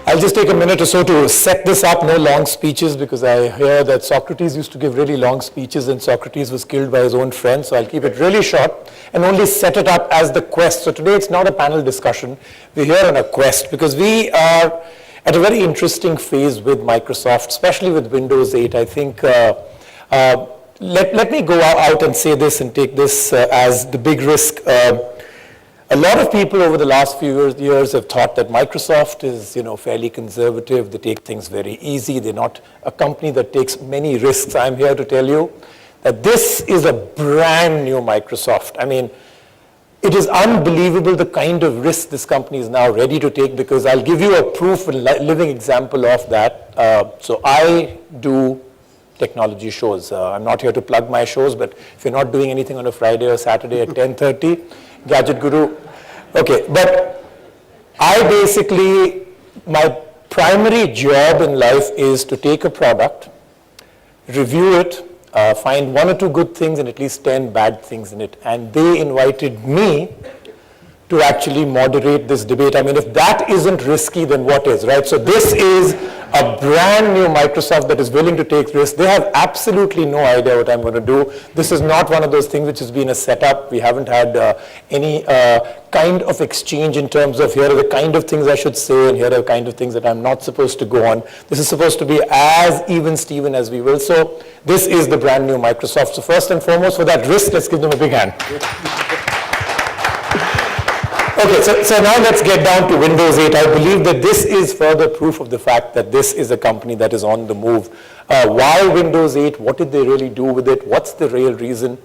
I'll just take a minute or so to set this up, no long speeches, because I hear that Socrates used to give really long speeches and Socrates was killed by his own friend, so I'll keep it really short and only set it up as the quest. So today it's not a panel discussion, we're here on a quest because we are at a very interesting phase with Microsoft, especially with Windows 8. I think, let me go out and say this and take this as the big risk. A lot of people over the last few years have thought that Microsoft is, fairly conservative. They take things very easy. They're not a company that takes many risks. I'm here to tell you that this is a brand new Microsoft. I mean, it is unbelievable the kind of risk this company is now ready to take, because I'll give you a proof and living example of that. So I do technology shows. I'm not here to plug my shows, but if you're not doing anything on a Friday or Saturday at 10:30, Gadget Guru. Okay, but my primary job in life is to take a product, review it, find one or two good things and at least 10 bad things in it. And they invited me to actually moderate this debate. I mean, if that isn't risky, then what is, right? So this is a brand new Microsoft that is willing to take risks. They have absolutely no idea what I'm going to do. This is not one of those things which has been a setup. We haven't had any kind of exchange in terms of here are the kind of things I should say and here are the kind of things that I'm not supposed to go on. This is supposed to be as even Steven as we will. So this is the brand new Microsoft. So first and foremost, for that risk, let's give them a big hand. Okay, so now let's get down to Windows 8. I believe that this is further proof of the fact that this is a company that is on the move. Why Windows 8? What did they really do with it? What's the real reason?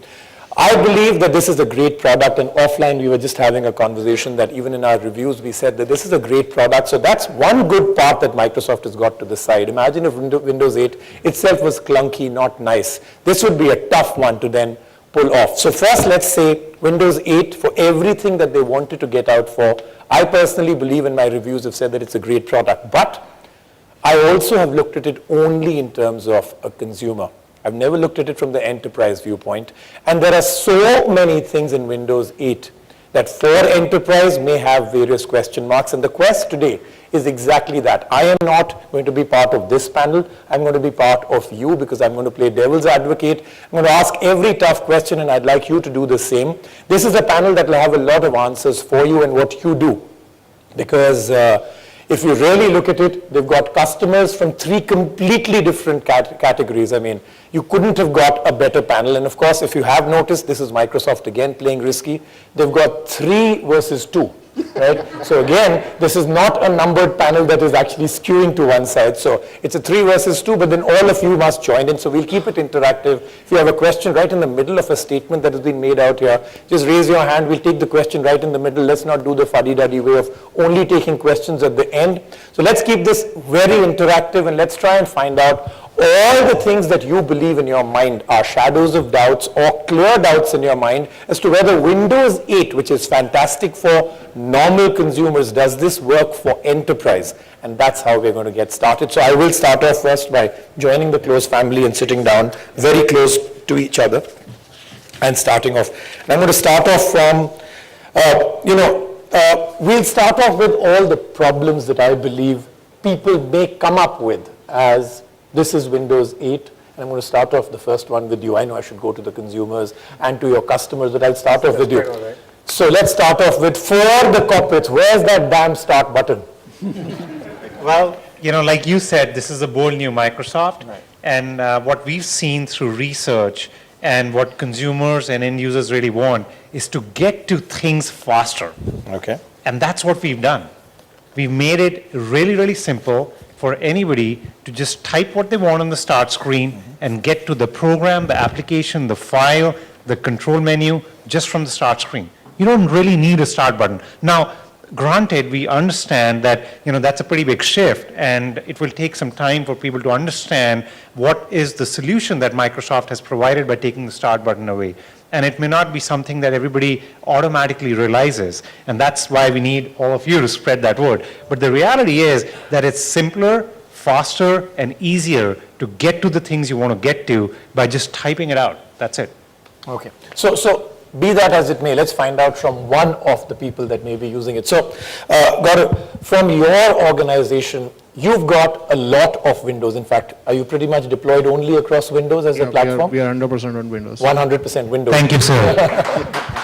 I believe that this is a great product, and offline we were just having a conversation that even in our reviews we said that this is a great product. So that's one good part that Microsoft has got to the side. Imagine if Windows 8 itself was clunky, not nice. This would be a tough one to then pull off. So first, let's say Windows 8, for everything that they wanted to get out for, I personally believe, in my reviews have said that it's a great product. But I also have looked at it only in terms of a consumer. I've never looked at it from the enterprise viewpoint. And there are so many things in Windows 8 that for enterprise may have various question marks. And the quest today is exactly that. I am not going to be part of this panel. I'm going to be part of you because I'm going to play devil's advocate. I'm going to ask every tough question and I'd like you to do the same. This is a panel that will have a lot of answers for you and what you do. Because if you really look at it, they've got customers from 3 completely different categories. I mean, you couldn't have got a better panel. And of course, if you have noticed, this is Microsoft again playing risky. They've got 3 versus 2. Right? So again, this is not a numbered panel that is actually skewing to one side. So it's a 3 versus 2, but then all of you must join in. So we'll keep it interactive. If you have a question right in the middle of a statement that has been made out here, just raise your hand. We'll take the question right in the middle. Let's not do the fuddy-duddy way of only taking questions at the end. So let's keep this very interactive and let's try and find out all the things that you believe in your mind are shadows of doubts or clear doubts in your mind as to whether Windows 8, which is fantastic for normal consumers, does this work for enterprise? And that's how we're going to get started. So I will start off first by joining the close family and sitting down very close to each other and starting off. And I'm going to start off from, we'll start off with all the problems that I believe people may come up with as this is Windows 8, and I'm going to start off the first one with you. I know I should go to the consumers and to your customers, but I'll start off with you. Right. So let's start off with, for the corporates, where's that damn start button? Well, like you said, this is a bold new Microsoft, right. And what we've seen through research and what consumers and end users really want is to get to things faster. Okay. And that's what we've done. We've made it really, really simple for anybody to just type what they want on the start screen and get to the program, the application, the file, the control menu, just from the start screen. You don't really need a start button. Now, granted, we understand that that's a pretty big shift, and it will take some time for people to understand what is the solution that Microsoft has provided by taking the start button away. And it may not be something that everybody automatically realizes, and that's why we need all of you to spread that word. But the reality is that it's simpler, faster, and easier to get to the things you want to get to by just typing it out. That's it. Okay. So Be that as it may, let's find out from one of the people that may be using it. So, Gaurav, from your organization, you've got a lot of Windows. In fact, are you pretty much deployed only across Windows as a platform? We are 100% on Windows. 100% Windows. Thank you, sir.